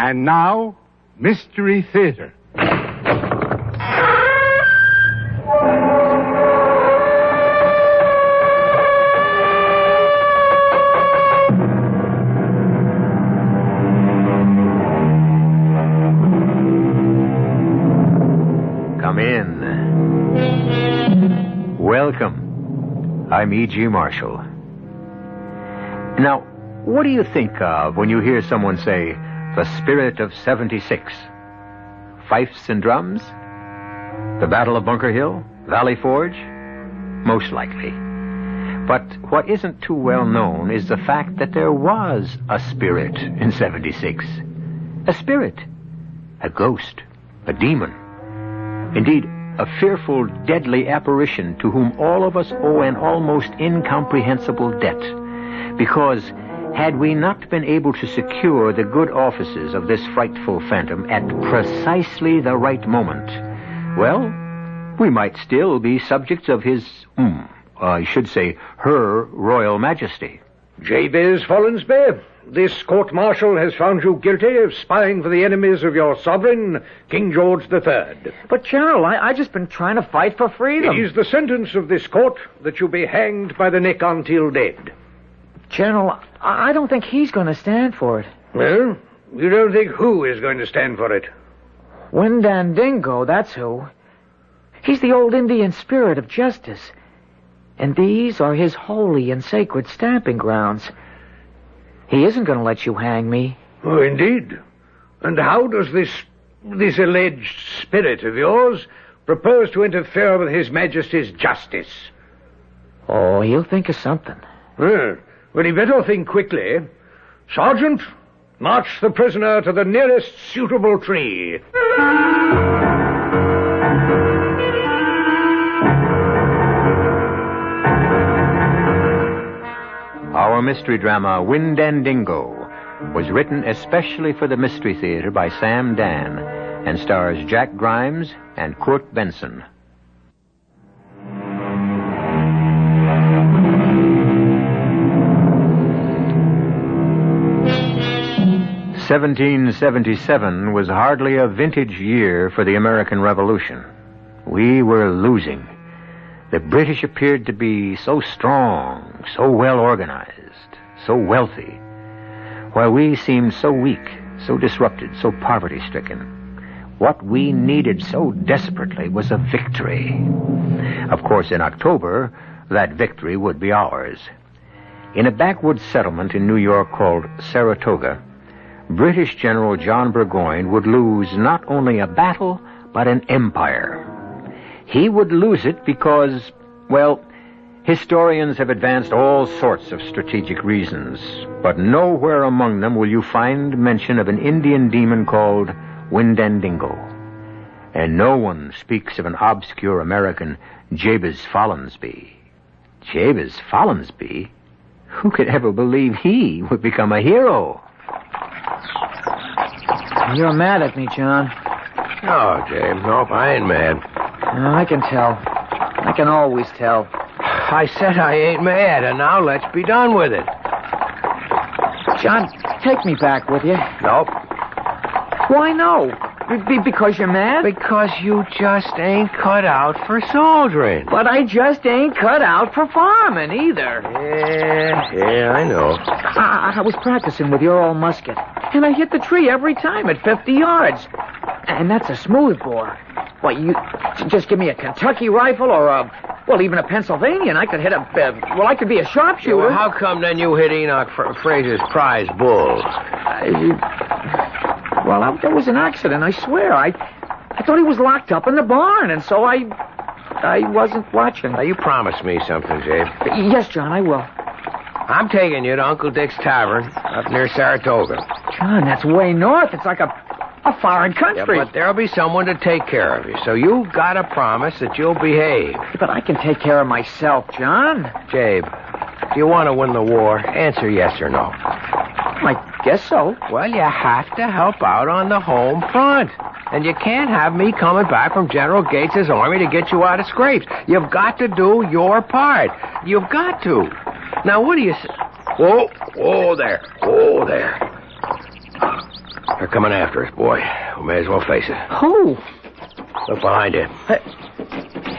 And now, Mystery Theater. Come in. Welcome. I'm E.G. Marshall. Now, what do you think of when you hear someone say, the spirit of 76? Fifes and drums? The Battle of Bunker Hill? Valley Forge? Most likely. But what isn't too well known is the fact that there was a spirit in 76. A spirit. A ghost. A demon. Indeed, a fearful, deadly apparition to whom all of us owe an almost incomprehensible debt. Because had we not been able to secure the good offices of this frightful phantom at precisely the right moment, well, we might still be subjects of his, I should say, her Royal Majesty. Jabez Follansby, this court-martial has found you guilty of spying for the enemies of your sovereign, King George III. But, General, I just been trying to fight for freedom. It is the sentence of this court that you be hanged by the neck until dead. General, I don't think he's going to stand for it. Well, you don't think who is going to stand for it? Windandingo, that's who. He's the old Indian spirit of justice. And these are his holy and sacred stamping grounds. He isn't going to let you hang me. Oh, indeed. And how does this alleged spirit of yours propose to interfere with His Majesty's justice? Oh, he'll think of something. Well, he better think quickly. Sergeant, march the prisoner to the nearest suitable tree. Our mystery drama, Windandingo, was written especially for the Mystery Theater by Sam Dan and stars Jack Grimes and Kurt Benson. "1777 was hardly a vintage year for the American Revolution. We were losing. The British appeared to be so strong, so well organized, so wealthy, while we seemed so weak, so disrupted, so poverty-stricken. What we needed so desperately was a victory. Of course, in October, that victory would be ours. In a backwoods settlement in New York called Saratoga, British General John Burgoyne would lose not only a battle, but an empire. He would lose it because, well, historians have advanced all sorts of strategic reasons, but nowhere among them will you find mention of an Indian demon called Windandingo. And no one speaks of an obscure American, Jabez Follansby. Jabez Follansby? Who could ever believe he would become a hero? You're mad at me, John. No, James. Nope, I ain't mad. I can tell. I can always tell. I said I ain't mad, and now let's be done with it. John, take me back with you. Nope. Why no? Because you're mad? Because you just ain't cut out for soldiering. But I just ain't cut out for farming either. Yeah, I know. I was practicing with your old musket, and I hit the tree every time at 50 yards. And that's a smoothbore. What, you just give me a Kentucky rifle or even a Pennsylvania, and I could hit I could be a sharpshooter. Well, how come then you hit Enoch Fraser's prize bull? That was an accident, I swear. I thought he was locked up in the barn, and so I wasn't watching. Now, you promised me something, Jabe. Yes, John, I will. I'm taking you to Uncle Dick's Tavern up near Saratoga. John, that's way north. It's like a foreign country. Yeah, but there'll be someone to take care of you, so you've got to promise that you'll behave. But I can take care of myself, John. Jabe, do you want to win the war? Answer yes or no. I guess so. Well, you have to help out on the home front. And you can't have me coming back from General Gates's army to get you out of scrapes. You've got to do your part. You've got to. Now, what do you say? Whoa there. They're coming after us, boy. We may as well face it. Who? Look behind you.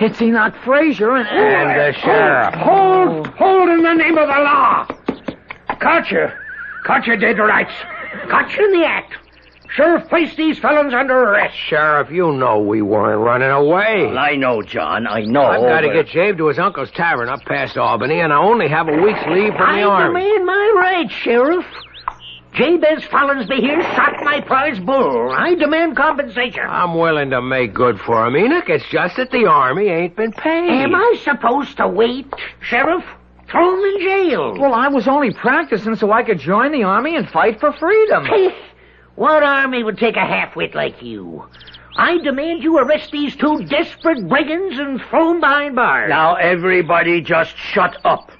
It's Enoch Fraser and the sheriff. Hold in the name of the law. Caught you. Caught you dead to rights. Caught you in the act. Sheriff, place these felons under arrest. Sheriff, you know we weren't running away. Well, I know, John. I know. I've got to get Jabe to his uncle's tavern up past Albany, and I only have a week's leave from the Army. I demand my rights, Sheriff. Jabez Follinsby here shot my prize bull. I demand compensation. I'm willing to make good for him, Enoch. It's just that the Army ain't been paid. Am I supposed to wait, Sheriff? Throw him in jail. Well, I was only practicing so I could join the Army and fight for freedom. What army would take a half-wit like you? I demand you arrest these two desperate brigands and throw them behind bars. Now, everybody just shut up.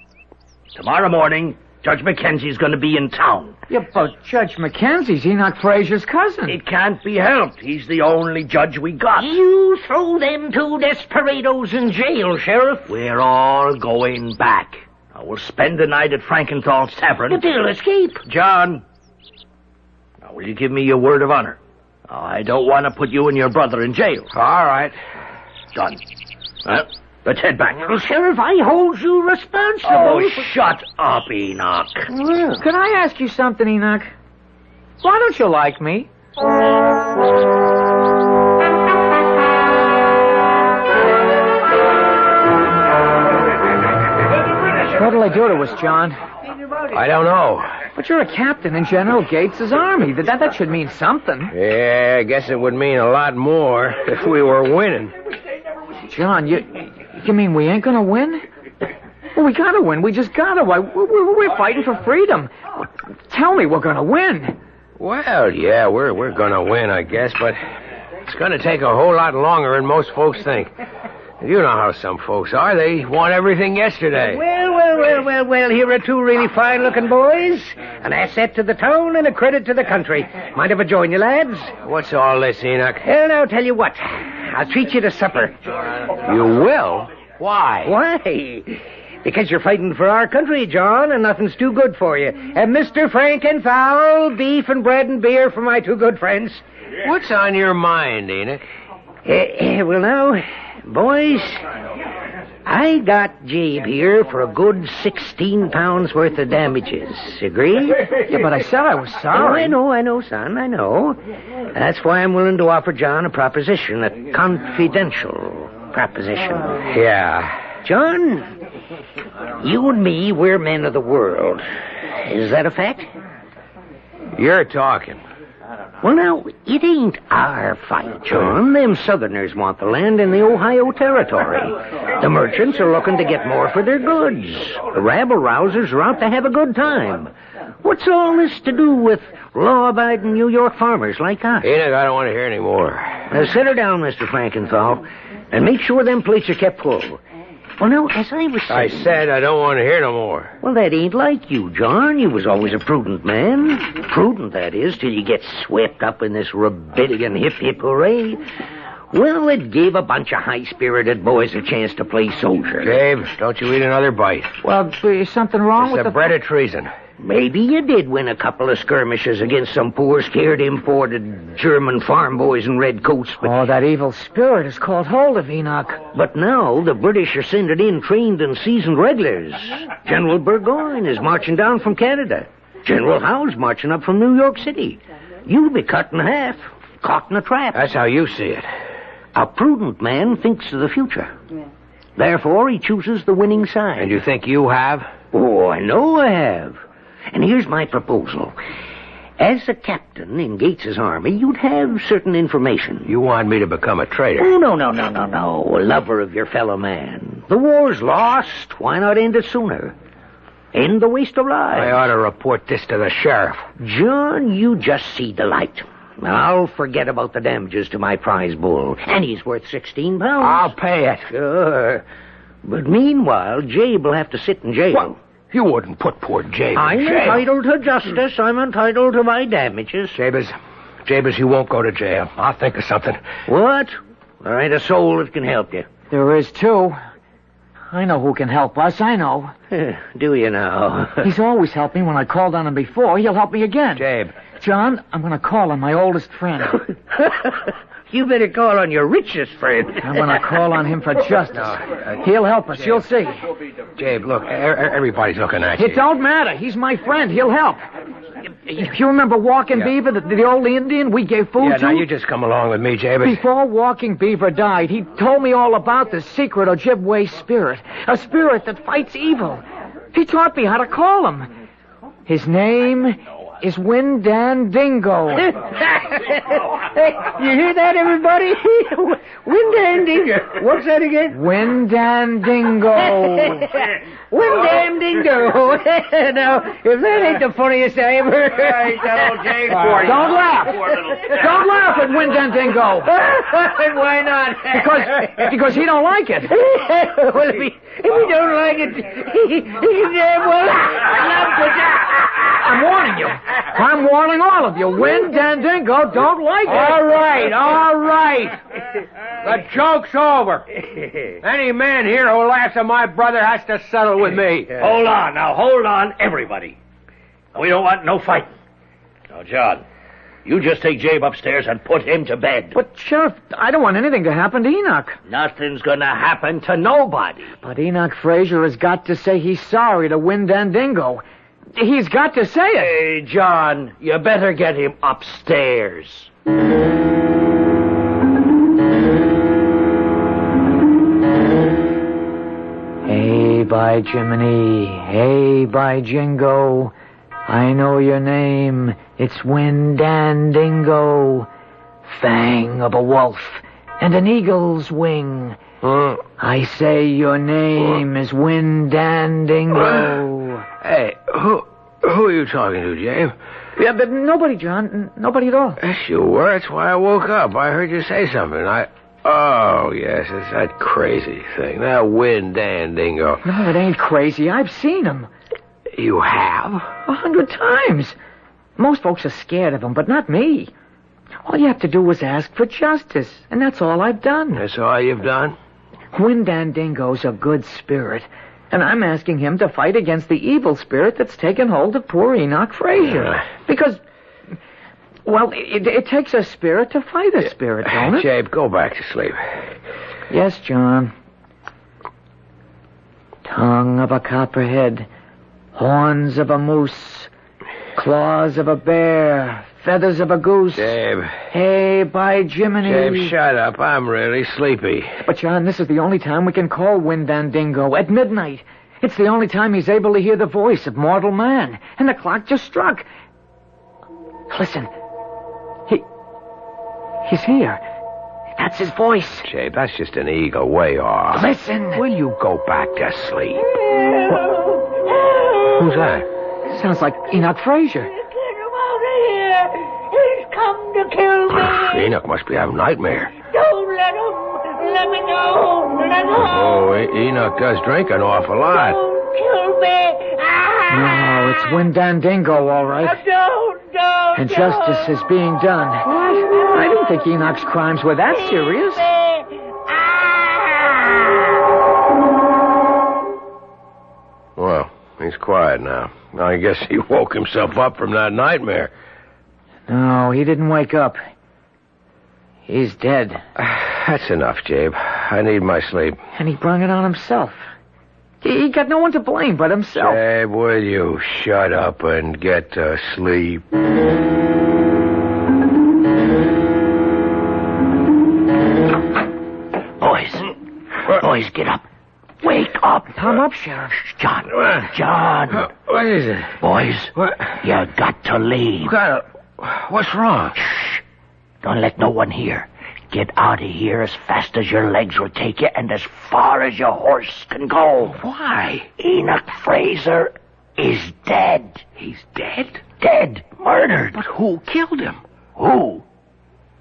Tomorrow morning, Judge Mackenzie's going to be in town. Yeah, but Judge Mackenzie's Enoch Fraser's cousin. It can't be helped. He's the only judge we got. You throw them two desperados in jail, Sheriff. We're all going back. Now, we'll spend the night at Frankenthal's tavern. But they'll escape. John, now, will you give me your word of honor? I don't want to put you and your brother in jail. All right. Done. Let's head back. Well, Sheriff, I hold you responsible. Oh, shut up, Enoch. Could I ask you something, Enoch? Why don't you like me? What'll I do to us, John? I don't know. But you're a captain in General Gates's army. That should mean something. Yeah, I guess it would mean a lot more if we were winning. John, you mean we ain't gonna win? Well, we gotta win. We just gotta. We're fighting for freedom. Tell me we're gonna win. Well, yeah, we're gonna win, I guess, but it's gonna take a whole lot longer than most folks think. You know how some folks are. They want everything yesterday. Well, here are two really fine-looking boys. An asset to the town and a credit to the country. Mind if I join you, lads? What's all this, Enoch? Well, now, I'll tell you what. I'll treat you to supper. You will? Why? Why? Because you're fighting for our country, John, and nothing's too good for you. And Mr. Frankenfowl, beef and bread and beer for my two good friends. What's on your mind, Enoch? Well, now, boys, I got Jabe here for a good 16 pounds worth of damages. Agree? Yeah, but I said I was sorry. Oh, I know, son, I know. That's why I'm willing to offer John a proposition, a confidential proposition. Yeah. John, you and me, we're men of the world. Is that a fact? You're talking. Well, now, it ain't our fight, John. Them Southerners want the land in the Ohio Territory. The merchants are looking to get more for their goods. The rabble-rousers are out to have a good time. What's all this to do with law-abiding New York farmers like us? Enoch, I don't want to hear any more. Now, sit her down, Mr. Frankenthal, and make sure them plates are kept full. Well, now, as I was saying... I said I don't want to hear no more. Well, that ain't like you, John. You was always a prudent man. Prudent, that is, till you get swept up in this rebellion hip-hip hooray. Well, it gave a bunch of high-spirited boys a chance to play soldier. Dave, don't you eat another bite. Well, is something wrong with the bread of treason. Maybe you did win a couple of skirmishes against some poor, scared, imported German farm boys in red coats, but... Oh, that evil spirit has caught hold of Enoch. But now the British are sending in trained and seasoned regulars. General Burgoyne is marching down from Canada. General Howe's marching up from New York City. You'll be cut in half, caught in a trap. That's how you see it. A prudent man thinks of the future. Therefore, he chooses the winning side. And you think you have? Oh, I know I have. And here's my proposal. As a captain in Gates's army, you'd have certain information. You want me to become a traitor? Oh, no. A lover of your fellow man. The war's lost. Why not end it sooner? End the waste of lives. I ought to report this to the sheriff. John, you just see the light. I'll forget about the damages to my prize bull. And he's worth 16 pounds. I'll pay it. Sure. But meanwhile, Jabe will have to sit in jail. What? You wouldn't put poor Jabe I'm in jail. entitled to justice. I'm entitled to my damages. Jabez, you won't go to jail. I'll think of something. What? There ain't a soul that can help you. There is, too. I know who can help us, I know. Do you now? He's always helped me when I called on him before. He'll help me again. Jabe, John, I'm going to call on my oldest friend. You better call on your richest friend. I'm going to call on him for justice. He'll help us. You'll see. Jabe, look, everybody's looking at you. It don't matter. He's my friend. He'll help. You remember Walking Beaver, the old Indian we gave food to? Now you just come along with me, Jabe. Before Walking Beaver died, he told me all about the secret Ojibwe spirit. A spirit that fights evil. He taught me how to call him. His name is Windandingo. Hey, you hear that, everybody? Windandingo. What's that again? Windandingo. Windandingo. Now, if that ain't the funniest I ever heard. Don't laugh. Don't laugh at Windandingo. Why not? Because he don't like it. Well, if he don't like it, he damn well. I'm warning you. I'm warning all of you. Windandingo don't like it. All right. The joke's over. Any man here who laughs at my brother has to settle with me. Hold on, everybody. We don't want no fighting. Now, John, you just take Jabe upstairs and put him to bed. But, Sheriff, I don't want anything to happen to Enoch. Nothing's gonna happen to nobody. But Enoch Fraser has got to say he's sorry to Windandingo. He's got to say it. Hey, John, you better get him upstairs. Hey, by Jiminy, hey, by Jingo, I know your name. It's Windandingo, fang of a wolf and an eagle's wing. I say your name is Windandingo. Hey, who are you talking to, Jabe? Yeah, but nobody, John. Nobody at all. Yes, you were. That's why I woke up. I heard you say something. Oh, yes, it's that crazy thing. That Windandingo. No, it ain't crazy. I've seen him. You have? 100 times. Most folks are scared of him, but not me. All you have to do is ask for justice, and that's all I've done. That's all you've done? Windandingo's a good spirit, and I'm asking him to fight against the evil spirit that's taken hold of poor Enoch Fraser. Because, well, it takes a spirit to fight a spirit, don't it? Jabe, go back to sleep. Yes, John. Tongue of a copperhead, horns of a moose, claws of a bear, feathers of a goose. Jabe. Hey, by Jiminy. Jabe, shut up. I'm really sleepy. But, John, this is the only time we can call Windandingo, at midnight. It's the only time he's able to hear the voice of mortal man. And the clock just struck. Listen. He's here. That's his voice. Jabe, that's just an eagle way off. Listen. Will you go back to sleep? Who's that? Sounds like Enoch Fraser. Get him out of here. He's come to kill me. Enoch must be having a nightmare. Don't let him. Let me go. Let go. Oh, Enoch does drink an awful lot. Don't kill me. No, it's Windandingo, all right. Don't. And justice is being done. What? I didn't think Enoch's crimes were that serious. Well, he's quiet now. I guess he woke himself up from that nightmare. No, he didn't wake up. He's dead. That's enough, Jabe. I need my sleep. And he brung it on himself. He got no one to blame but himself. Jabe, will you shut up and get to sleep? Boys, get up. Wake up. Come up, Sheriff. John. What is it? Boys, What? you got to leave. What's wrong? Shh. Don't let no one hear. Get out of here as fast as your legs will take you and as far as your horse can go. Why? Enoch Fraser is dead. He's dead? Dead. Murdered. But who killed him? Who?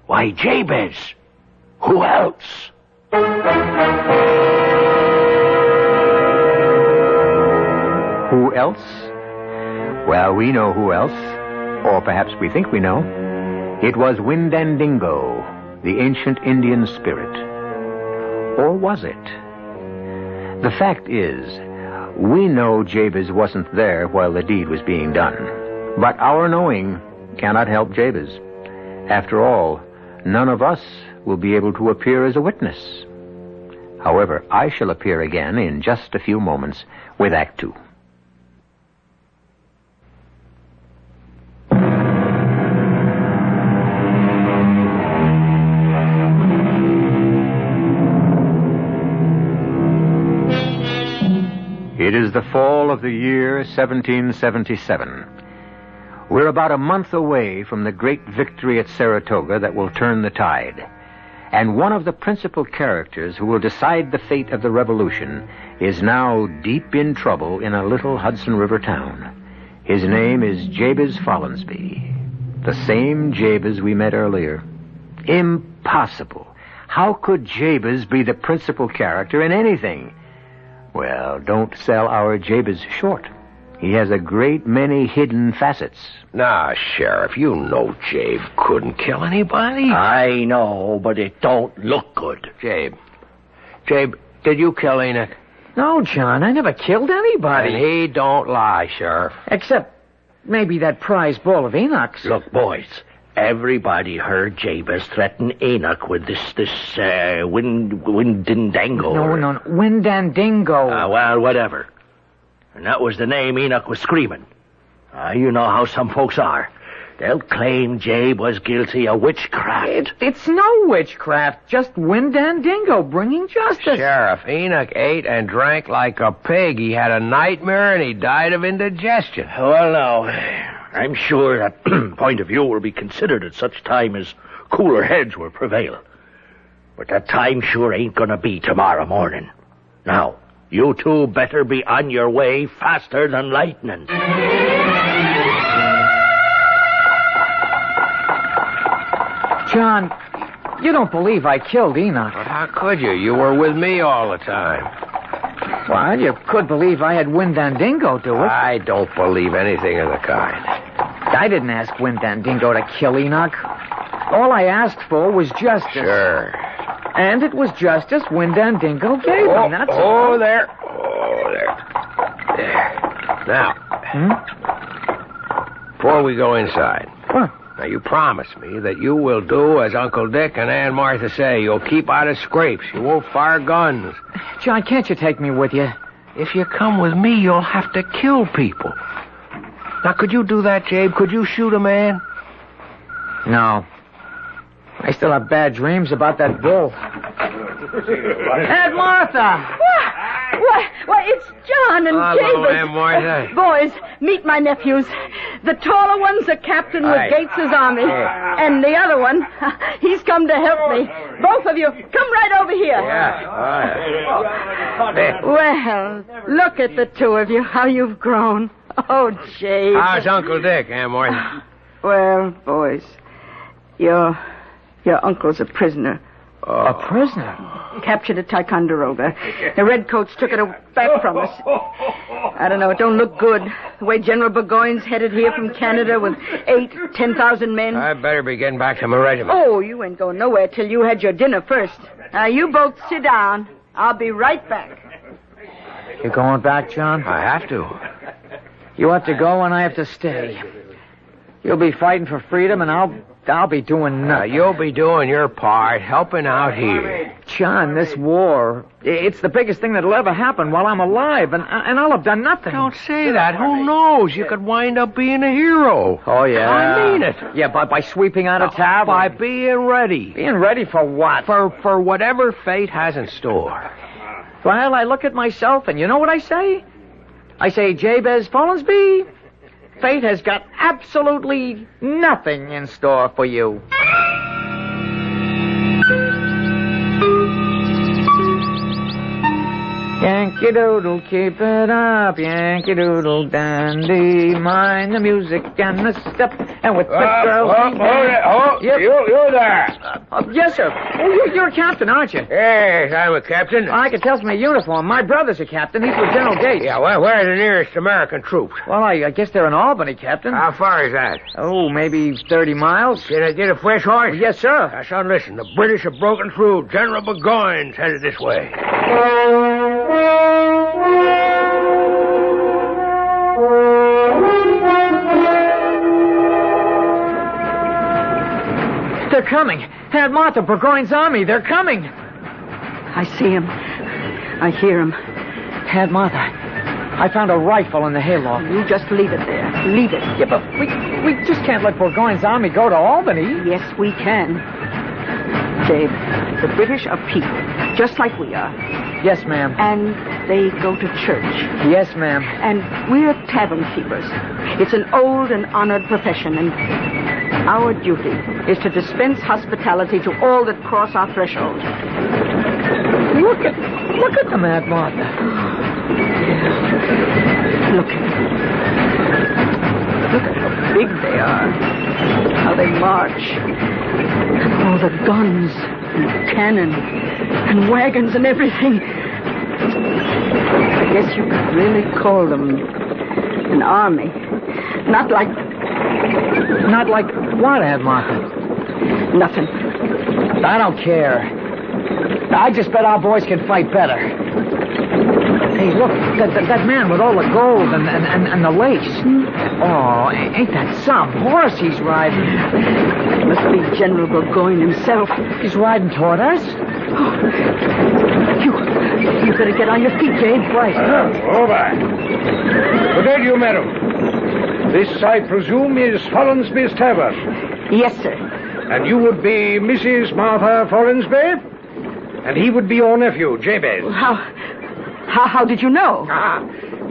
Why, Jabez. Who else? Who else? Well, we know who else. Or perhaps we think we know. It was Windandingo, the ancient Indian spirit. Or was it? The fact is, we know Jabez wasn't there while the deed was being done. But our knowing cannot help Jabez. After all, none of us will be able to appear as a witness. However, I shall appear again in just a few moments with Act Two. It is the fall of the year 1777. We're about a month away from the great victory at Saratoga that will turn the tide. And one of the principal characters who will decide the fate of the revolution is now deep in trouble in a little Hudson River town. His name is Jabez Follansbee, the same Jabez we met earlier. Impossible. How could Jabez be the principal character in anything? Well, don't sell our Jabez short. He has a great many hidden facets. Nah, Sheriff, you know Jabe couldn't kill anybody. I know, but it don't look good. Jabe, did you kill Enoch? No, John, I never killed anybody. And he don't lie, Sheriff. Except maybe that prize bull of Enoch's. Look, boys, everybody heard Jabez threaten Enoch with this Windandingo. No, Windandingo. Well, whatever. And that was the name Enoch was screaming. You know how some folks are. They'll claim Jabe was guilty of witchcraft. It's no witchcraft, just Windandingo bringing justice. Sheriff, Enoch ate and drank like a pig. He had a nightmare and he died of indigestion. Well, now, I'm sure that point of view will be considered at such time as cooler heads will prevail. But that time sure ain't gonna be tomorrow morning. Now, you two better be on your way faster than lightning. John, you don't believe I killed Enoch. But how could you? You were with me all the time. Well, you could believe I had Windandingo do it. I don't believe anything of the kind. I didn't ask Windandingo to kill Enoch. All I asked for was justice. Sure. And it was justice Windandingo gave him, that's all. There. Now, before we go inside, What? now you promise me that you will do as Uncle Dick and Aunt Martha say. You'll keep out of scrapes. You won't fire guns. John, can't you take me with you? If you come with me, you'll have to kill people. Now, could you do that, Jabe? Could you shoot a man? No. I still have bad dreams about that bull. Aunt Martha! Why, it's John and Hello, Jabez. Aunt Martha. Boys, meet my nephews. The taller one's a captain with Aye. Gates's army. And the other one, he's come to help me. Both of you, come right over here. Yeah. Well, look at the two of you, how you've grown. Oh, Jabez. How's Uncle Dick, Aunt Martha? Well, boys, your uncle's a prisoner. A prisoner? Captured at Ticonderoga. The redcoats took it back from us. I don't know, it don't look good. The way General Burgoyne's headed here from Canada with 10,000 men. I better be getting back to my regiment. Oh, you ain't going nowhere till you had your dinner first. Now, you both sit down. I'll be right back. You going back, John? I have to. You have to go and I have to stay. You'll be fighting for freedom and I'll be doing nothing. You'll be doing your part, helping out here. John, this war, it's the biggest thing that'll ever happen while I'm alive, and I'll have done nothing. Don't say that. Who knows? You could wind up being a hero. Oh, yeah. I mean it. Yeah, by sweeping out a tavern. By being ready. Being ready for what? For whatever fate has in store. Well, I look at myself, and you know what I say? I say, Jabez Follansbee, fate has got absolutely nothing in store for you. Yankee Doodle, keep it up, Yankee Doodle dandy. Mind the music and the step, and with the girls. Yep. You there. Yes, sir. Oh, you're a captain, aren't you? Yes, I'm a captain. I can tell from your uniform. My brother's a captain. He's with General Gates. Yeah, well, where are the nearest American troops? Well, I guess they're in Albany, Captain. How far is that? Oh, maybe 30 miles. Can I get a fresh horse? Yes, sir. Now, son, listen. The British have broken through. General Burgoyne's headed this way. They're coming. Aunt Martha, Burgoyne's army, they're coming. I see him. I hear him. Aunt Martha, I found a rifle in the hayloft. You just leave it there. Leave it. Yeah, but we just can't let Burgoyne's army go to Albany. Yes, we can. Dave, the British are people, just like we are. Yes, ma'am. And they go to church. Yes, ma'am. And we're tavern keepers. It's an old and honored profession, and our duty is to dispense hospitality to all that cross our threshold. Look at them, Aunt Martha. Look at them. Look at how big they are. How they march. And all the guns and cannon and wagons and everything. I guess you could really call them an army. Not like what, Aunt Martha? Nothing. I don't care. I just bet our boys can fight better. Hey, look, that man with all the gold and the lace. Oh, ain't that some horse he's riding? It must be General Burgoyne himself. He's riding toward us. Oh, you better get on your feet, Jane. Right. Over. Good day to you, madam. This, I presume, is Follansby's Tavern. Yes, sir. And you would be Mrs. Martha Follansby? And he would be your nephew, Jabez. How did you know?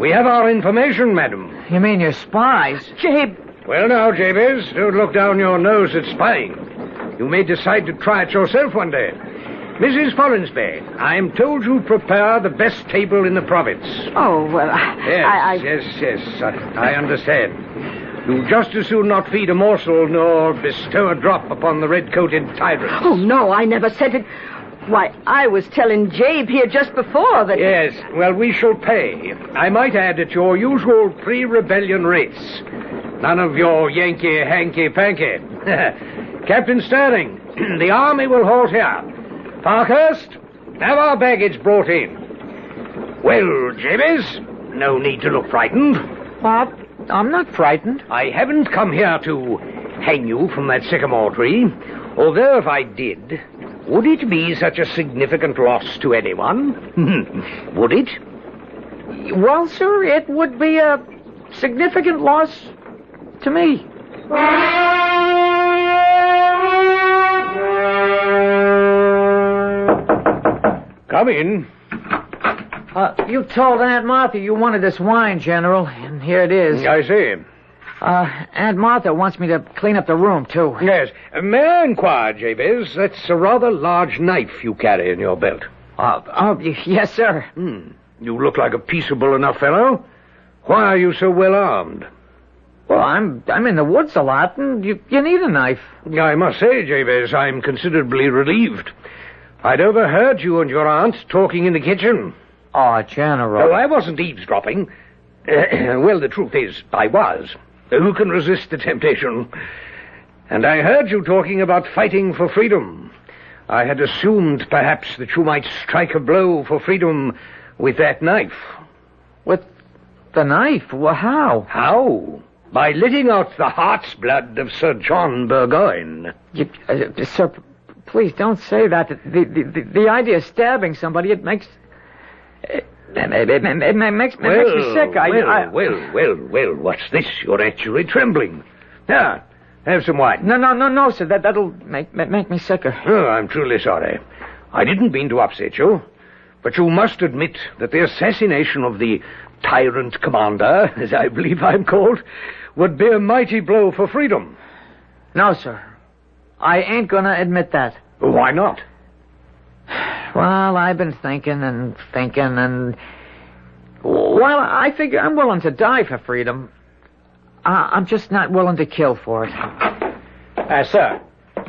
We have our information, madam. You mean your spies? Jabe. Well, now, Jabez, don't look down your nose at spying. You may decide to try it yourself one day. Mrs. Follansby, I am told you prepare the best table in the province. Oh, well, Yes, I understand. You just as soon not feed a morsel nor bestow a drop upon the red-coated tyrants. Oh, no, I never said it. Why, I was telling Jabe here just before that... Yes, well, we shall pay. I might add at your usual pre-rebellion rates. None of your Yankee hanky-panky. Captain Sterling, the army will halt here. Parkhurst, have our baggage brought in. Well, Jabez, no need to look frightened. What? I'm not frightened. I haven't come here to hang you from that sycamore tree. Although if I did, would it be such a significant loss to anyone? Would it? Well, sir, it would be a significant loss to me. Come in. You told Aunt Martha you wanted this wine, General, and here it is. I see. Aunt Martha wants me to clean up the room, too. Yes. May I inquire, Jabez, that's a rather large knife you carry in your belt. Yes, sir. You look like a peaceable enough fellow. Why are you so well armed? Well, I'm in the woods a lot, and you need a knife. I must say, Jabez, I'm considerably relieved. I'd overheard you and your aunt talking in the kitchen. Oh, General. Oh, I wasn't eavesdropping. Well, the truth is, I was. Who can resist the temptation? And I heard you talking about fighting for freedom. I had assumed, perhaps, that you might strike a blow for freedom with that knife. With the knife? Well, how? How? By letting out the heart's blood of Sir John Burgoyne. Sir, please don't say that. The idea of stabbing somebody, it makes... It makes me sick. Well, what's this? You're actually trembling. Now, have some wine. No, sir. That'll make me sicker. Oh, I'm truly sorry. I didn't mean to upset you, but you must admit that the assassination of the tyrant commander, as I believe I'm called, would be a mighty blow for freedom. No, sir. I ain't gonna admit that. Why not? Well, I've been thinking, well, I figure I'm willing to die for freedom. I'm just not willing to kill for it. Sir,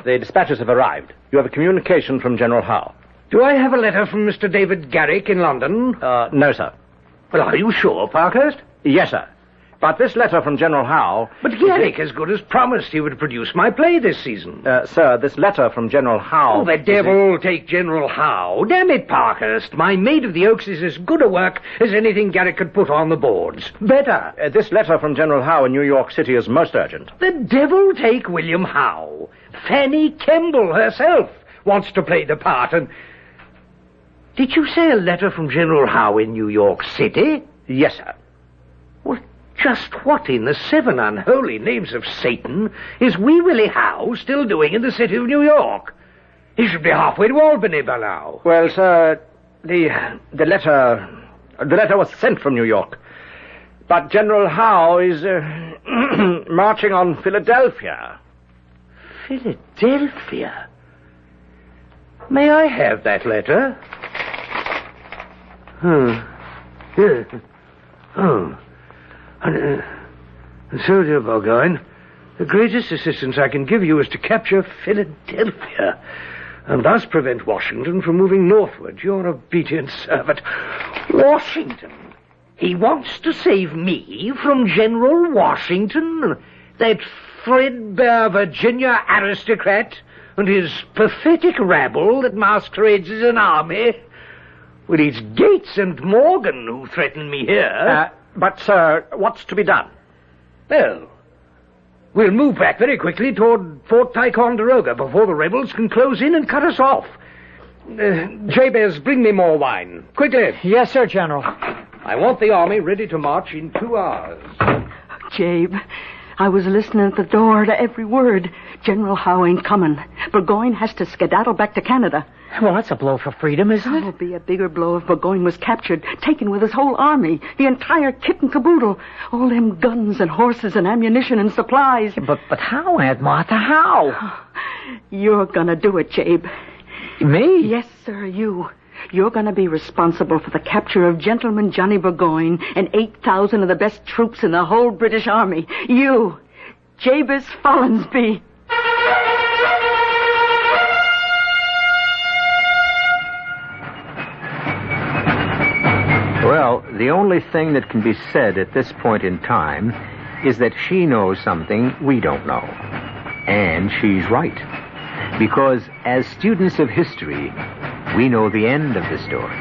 the dispatches have arrived. You have a communication from General Howe. Do I have a letter from Mr. David Garrick in London? No, sir. Well, are you sure, Parkhurst? Yes, sir. But this letter from General Howe... But Garrick, as good as promised, he would produce my play this season. Sir, this letter from General Howe... Oh, the devil take General Howe. Damn it, Parkhurst. My Maid of the Oaks is as good a work as anything Garrick could put on the boards. Better. This letter from General Howe in New York City is most urgent. The devil take William Howe. Fanny Kemble herself wants to play the part, and... Did you say a letter from General Howe in New York City? Yes, sir. Well, just what in the seven unholy names of Satan is Wee Willie Howe still doing in the city of New York? He should be halfway to Albany by now. Well, sir, the letter was sent from New York. But General Howe is marching on Philadelphia. Philadelphia? May I have that letter? Here. Oh. And so, dear Burgoyne, the greatest assistance I can give you is to capture Philadelphia, and thus prevent Washington from moving northward. Your obedient servant. Washington? He wants to save me from General Washington? That threadbare Virginia aristocrat and his pathetic rabble that masquerades as an army? Well, it's Gates and Morgan who threaten me here. But, sir, what's to be done? Well, we'll move back very quickly toward Fort Ticonderoga before the rebels can close in and cut us off. Jabez, bring me more wine. Quickly. Yes, sir, General. I want the army ready to march in 2 hours. Jabe, I was listening at the door to every word. General Howe ain't coming. Burgoyne has to skedaddle back to Canada. Well, that's a blow for freedom, isn't it? It would be a bigger blow if Burgoyne was captured, taken with his whole army, the entire kit and caboodle, all them guns and horses and ammunition and supplies. But how, Aunt Martha, how? You're gonna do it, Jabe. Me? Yes, sir, you. You're gonna be responsible for the capture of Gentleman Johnny Burgoyne and 8,000 of the best troops in the whole British Army. You, Jabez Follansby. Well, the only thing that can be said at this point in time is that she knows something we don't know. And she's right. Because as students of history, we know the end of the story.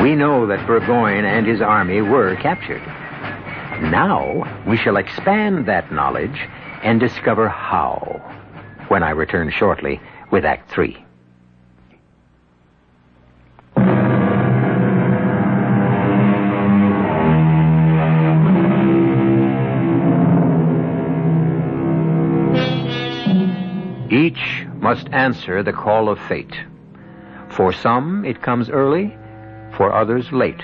We know that Burgoyne and his army were captured. Now, we shall expand that knowledge and discover how, when I return shortly with Act 3. Each must answer the call of fate. For some, it comes early, for others, late.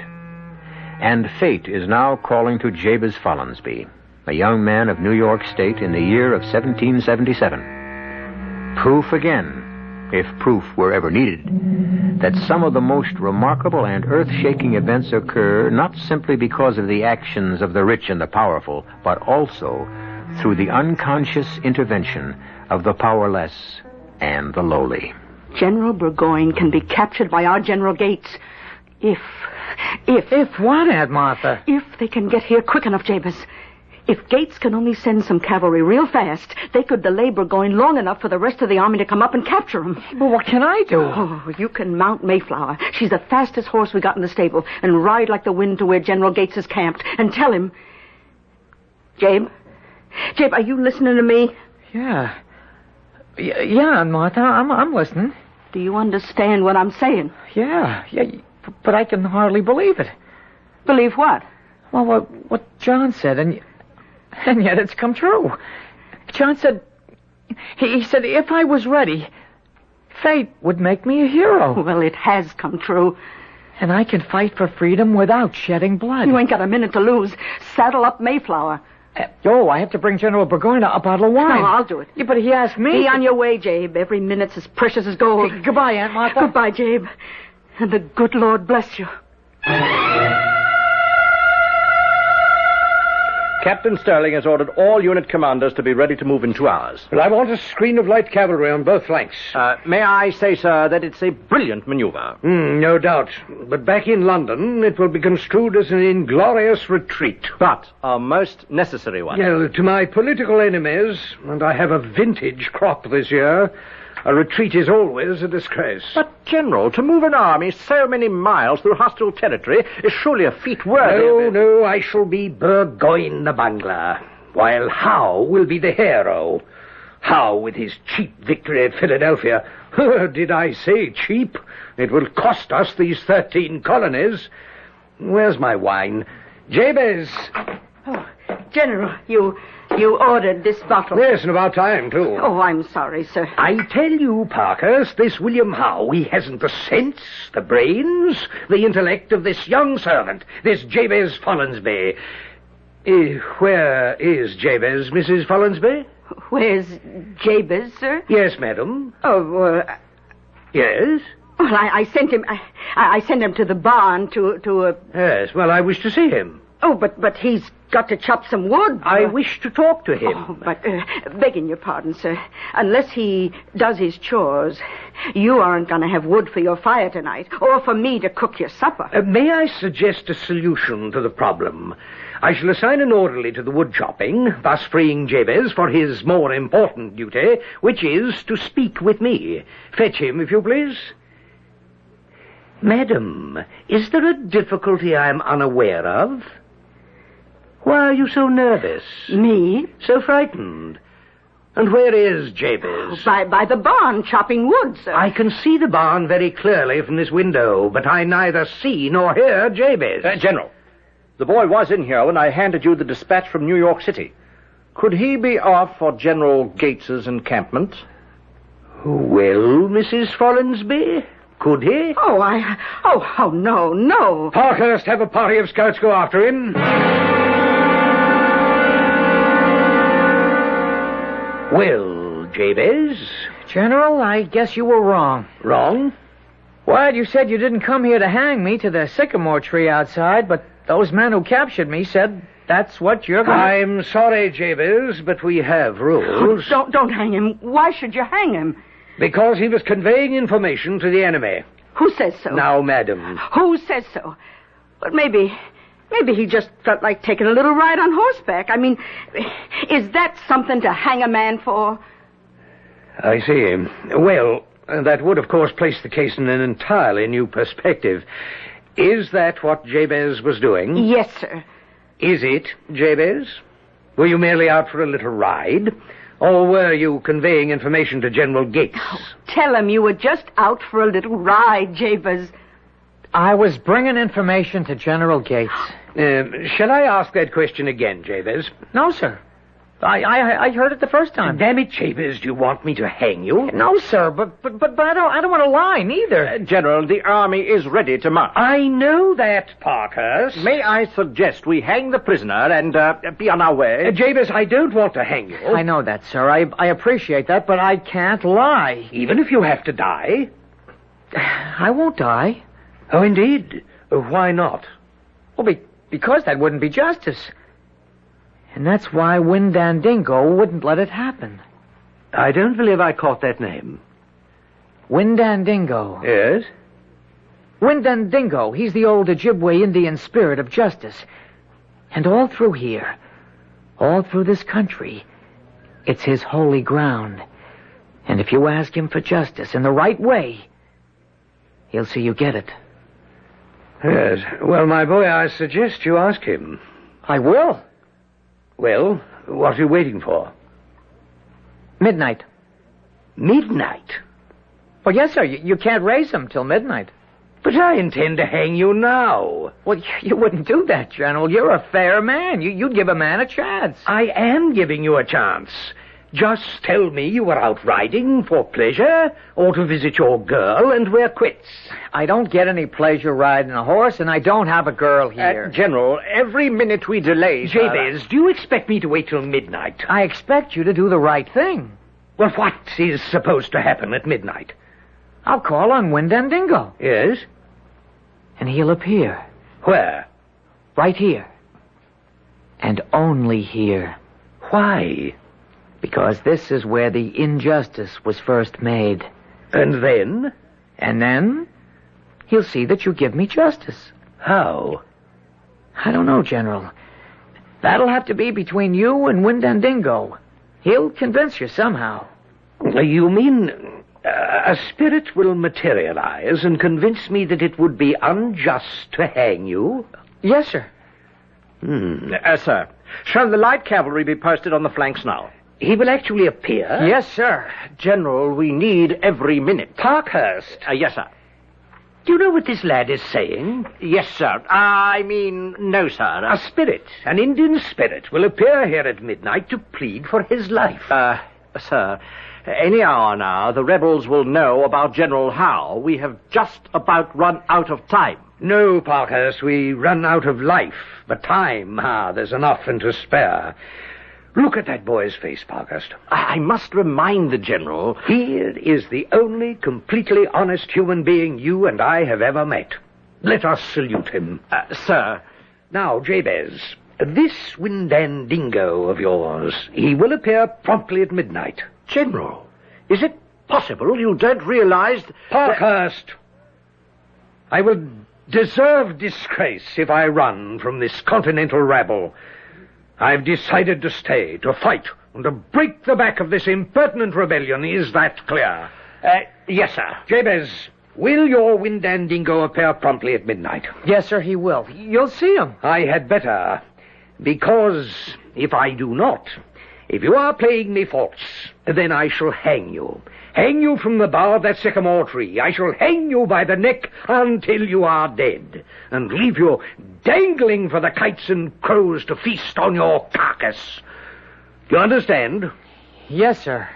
And fate is now calling to Jabez Follansby, a young man of New York State in the year of 1777. Proof again, if proof were ever needed, that some of the most remarkable and earth-shaking events occur not simply because of the actions of the rich and the powerful, but also through the unconscious intervention of the powerless and the lowly. General Burgoyne can be captured by our General Gates. If what, Aunt Martha? If they can get here quick enough, Jabez. If Gates can only send some cavalry real fast, they could delay Burgoyne long enough for the rest of the army to come up and capture him. Well, what can I do? Oh, you can mount Mayflower. She's the fastest horse we got in the stable, and ride like the wind to where General Gates is camped, and tell him... Jabe, are you listening to me? Yeah. Yeah, Aunt Martha, I'm listening. Do you understand what I'm saying? Yeah, but I can hardly believe it. Believe what? Well, what John said, and yet it's come true. John said, he said if I was ready, fate would make me a hero. Well, it has come true. And I can fight for freedom without shedding blood. You ain't got a minute to lose. Saddle up Mayflower. I have to bring General Burgoyne a bottle of wine. No, I'll do it. Yeah, but he asked me. Be on your way, Jabe. Every minute's as precious as gold. Hey, goodbye, Aunt Martha. Goodbye, Jabe. And the good Lord bless you. Captain Sterling has ordered all unit commanders to be ready to move in 2 hours. Well, I want a screen of light cavalry on both flanks. May I say, sir, that it's a brilliant maneuver. No doubt. But back in London, it will be construed as an inglorious retreat. But a most necessary one. Well, to my political enemies, and I have a vintage crop this year, a retreat is always a disgrace. But, General, to move an army so many miles through hostile territory is surely a feat worthy of it. No, I shall be Burgoyne the bungler, while Howe will be the hero. Howe with his cheap victory at Philadelphia. Did I say cheap? It will cost us these 13 colonies. Where's my wine? Jabez! Oh, General, you ordered this bottle. Yes, and about time, too. Oh, I'm sorry, sir. I tell you, Parkhurst, this William Howe, he hasn't the sense, the brains, the intellect of this young servant, this Jabez Follansby. Where is Jabez, Mrs. Follansby? Where's Jabez, sir? Yes, madam. Oh, Yes? well, I sent him. I sent him to the barn to. Yes, well, I wish to see him. Oh, but he's got to chop some wood. I wish to talk to him. Oh, but, begging your pardon, sir, unless he does his chores, you aren't going to have wood for your fire tonight, or for me to cook your supper. May I suggest a solution to the problem? I shall assign an orderly to the wood chopping, thus freeing Jabez for his more important duty, which is to speak with me. Fetch him, if you please. Madam, is there a difficulty I am unaware of? Why are you so nervous? Me? So frightened? And where is Jabez? Oh, by the barn, chopping wood, sir. I can see the barn very clearly from this window, but I neither see nor hear Jabez. General, the boy was in here when I handed you the dispatch from New York City. Could he be off for General Gates's encampment? Well, Mrs. Follansby, could he? Oh, no. Parkhurst, have a party of scouts go after him. Well, Jabez? General, I guess you were wrong. Wrong? What? You said you didn't come here to hang me to the sycamore tree outside, but those men who captured me said that's what you're going to... I'm sorry, Jabez, but we have rules. Don't hang him. Why should you hang him? Because he was conveying information to the enemy. Who says so? Now, madam. Who says so? But maybe he just felt like taking a little ride on horseback. I mean, is that something to hang a man for? I see. Well, that would, of course, place the case in an entirely new perspective. Is that what Jabez was doing? Yes, sir. Is it, Jabez? Were you merely out for a little ride? Or were you conveying information to General Gates? Oh, tell him you were just out for a little ride, Jabez. I was bringing information to General Gates. Shall I ask that question again, Jabez? No, sir. I heard it the first time. Damn it, Jabez, do you want me to hang you? No, sir, but I don't want to lie, neither. General, the army is ready to march. I know that, Parkhurst. May I suggest we hang the prisoner and be on our way? Jabez, I don't want to hang you. I know that, sir. I appreciate that, but I can't lie. Even if you have to die? I won't die. Oh, indeed? Why not? Well, because that wouldn't be justice. And that's why Windandingo wouldn't let it happen. I don't believe I caught that name. Windandingo. Yes? Windandingo. He's the old Ojibwe Indian spirit of justice. And all through here, all through this country, it's his holy ground. And if you ask him for justice in the right way, he'll see you get it. Yes. Well, my boy, I suggest you ask him. I will. Well, what are you waiting for? Midnight. Midnight? Well, yes, sir. You can't raise him till midnight. But I intend to hang you now. Well, you wouldn't do that, General. You're a fair man. You'd give a man a chance. I am giving you a chance. Just tell me you were out riding for pleasure or to visit your girl, and we're quits. I don't get any pleasure riding a horse, and I don't have a girl here. General, every minute we delay... Jabez, do you expect me to wait till midnight? I expect you to do the right thing. Well, what is supposed to happen at midnight? I'll call on Windandingo. Yes? And he'll appear. Where? Right here. And only here. Why? Because this is where the injustice was first made. And then? And then, he'll see that you give me justice. How? I don't know, General. That'll have to be between you and Windandingo. He'll convince you somehow. You mean a spirit will materialize and convince me that it would be unjust to hang you? Yes, sir. Sir, shall the light cavalry be posted on the flanks now? He will actually appear? Yes, sir. General, we need every minute. Parkhurst. Yes, sir. Do you know what this lad is saying? Yes, sir. I mean, no, sir. A spirit, an Indian spirit, will appear here at midnight to plead for his life. Sir, any hour now, the rebels will know about General Howe. We have just about run out of time. No, Parkhurst, we run out of life. But time, there's enough and to spare. Look at that boy's face, Parkhurst. I must remind the General. He is the only completely honest human being you and I have ever met. Let us salute him. Sir. Now, Jabez, this Windandingo of yours, he will appear promptly at midnight. General, is it possible you don't realize... Parkhurst! I will deserve disgrace if I run from this continental rabble. I've decided to stay, to fight, and to break the back of this impertinent rebellion. Is that clear? Yes, sir. Jabez, will your Windandingo appear promptly at midnight? Yes, sir, he will. You'll see him. I had better, because if I do not, if you are playing me false, then I shall hang you. Hang you from the bough of that sycamore tree. I shall hang you by the neck until you are dead, and leave you dangling for the kites and crows to feast on your carcass. Do you understand? Yes, sir.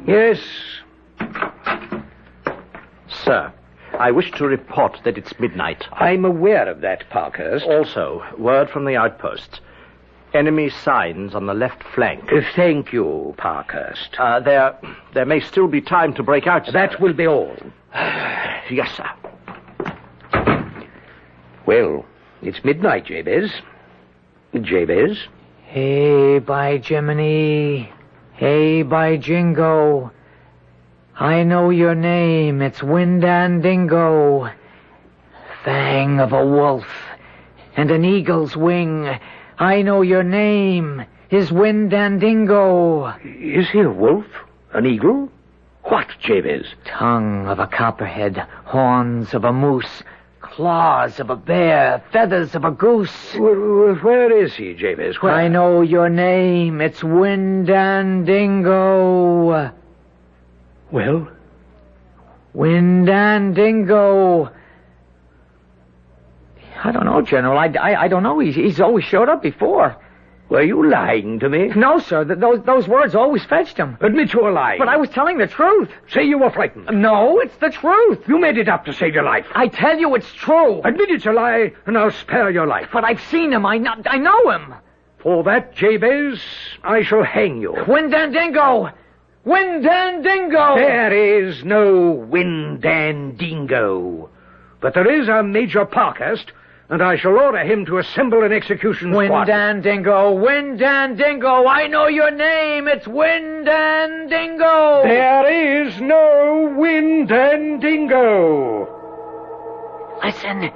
Yes. Sir, I wish to report that it's midnight. I'm aware of that, Parkhurst. Also, word from the outposts. Enemy signs on the left flank. Thank you, Parkhurst. There may still be time to break out, sir. That will be all. Yes, sir. Well, it's midnight, Jabez. Jabez? Hey, by Jiminy. Hey, by Jingo. I know your name. It's Windandingo. Fang of a wolf and an eagle's wing. I know your name is Windandingo. Is he a wolf? An eagle? What, Jabez? Tongue of a copperhead, horns of a moose, claws of a bear, feathers of a goose. Where is he, Jabez? Where? I know your name. It's Windandingo. Well? Windandingo. I don't know, General. I don't know. He's always showed up before. Were you lying to me? No, sir. Those words always fetched him. Admit you were lying. But I was telling the truth. Say you were frightened. No, it's the truth. You made it up to save your life. I tell you it's true. Admit it's a lie, and I'll spare your life. But I've seen him. I know him. For that, Jabez, I shall hang you. Windandingo! Windandingo! There is no Windandingo. But there is a Major Parkhurst, and I shall order him to assemble an execution squad. Windandingo, Windandingo, I know your name. It's Windandingo. There is no Windandingo. Listen.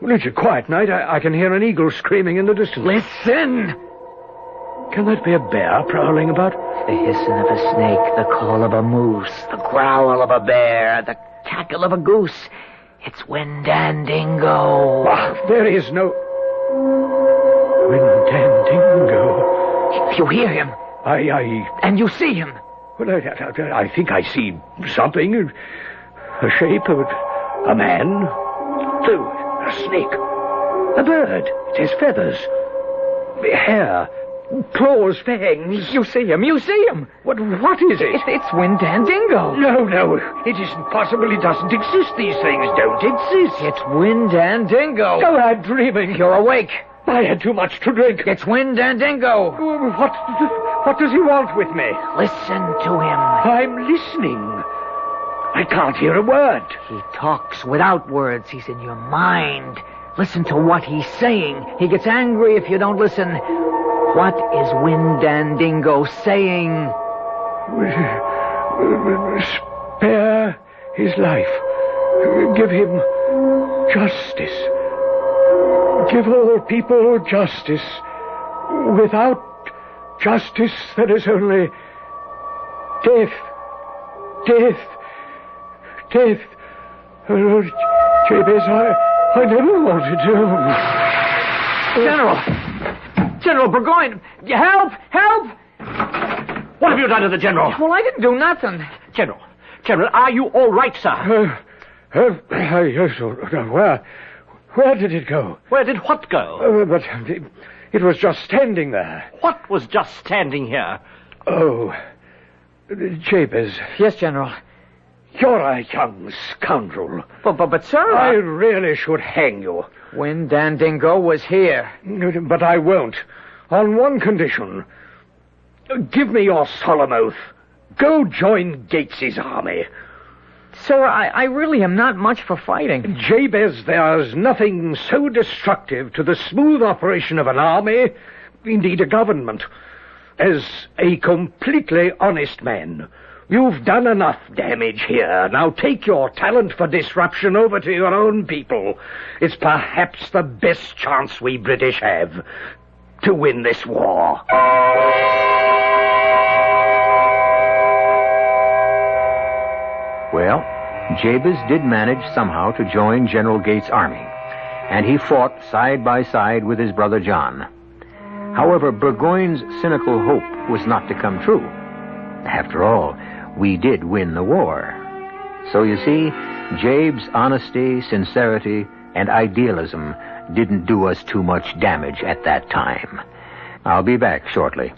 Well, it's a quiet night. I can hear an eagle screaming in the distance. Listen. Can that be a bear prowling about? The hissing of a snake, the call of a moose, the growl of a bear, the cackle of a goose. It's Windandingo. Ah, there is no Windandingo. You hear him. And you see him. Well, I think I see something. A shape of a man. A snake. A bird. It has feathers. Hair. Claws, fangs. You see him. You see him. What is it? It's Windandingo. No. It isn't possible. It doesn't exist. These things don't exist. It's Windandingo. Oh, I'm dreaming. You're awake. I had too much to drink. It's Windandingo. What does he want with me? Listen to him. I'm listening. I can't hear a word. He talks without words. He's in your mind. Listen to what he's saying. He gets angry if you don't listen. What is Windandingo saying? Spare his life. Give him justice. Give all people justice. Without justice, there is only death. Death. Death. Oh, Jabez, I never wanted to. General Burgoyne, help! Help! What have you done to the General? Well, I didn't do nothing. General, are you all right, sir? Where did it go? Where did what go? But it was just standing there. What was just standing here? Oh, Jabez. Yes, General. You're a young scoundrel. But sir... I really should hang you. Windandingo was here. But I won't. On one condition. Give me your solemn oath. Go join Gates's army. Sir, I really am not much for fighting. Jabez, there's nothing so destructive to the smooth operation of an army, indeed a government, as a completely honest man. You've done enough damage here. Now take your talent for disruption over to your own people. It's perhaps the best chance we British have to win this war. Well, Jabez did manage somehow to join General Gates' army, and he fought side by side with his brother John. However, Burgoyne's cynical hope was not to come true. After all, we did win the war. So you see, Jabe's honesty, sincerity, and idealism didn't do us too much damage at that time. I'll be back shortly.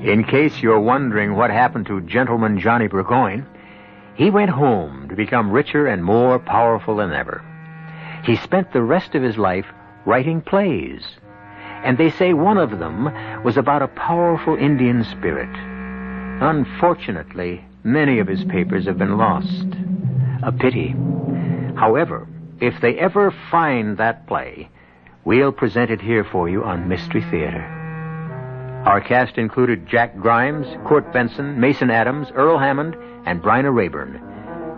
In case you're wondering what happened to Gentleman Johnny Burgoyne, he went home to become richer and more powerful than ever. He spent the rest of his life writing plays, and they say one of them was about a powerful Indian spirit. Unfortunately, many of his papers have been lost. A pity. However, if they ever find that play, we'll present it here for you on Mystery Theater. Our cast included Jack Grimes, Court Benson, Mason Adams, Earl Hammond, and Bryna Rayburn.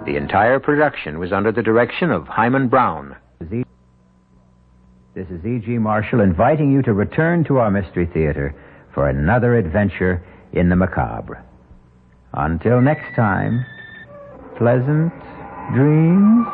The entire production was under the direction of Himan Brown. This is E.G. Marshall inviting you to return to our Mystery Theater for another adventure in the macabre. Until next time, pleasant dreams.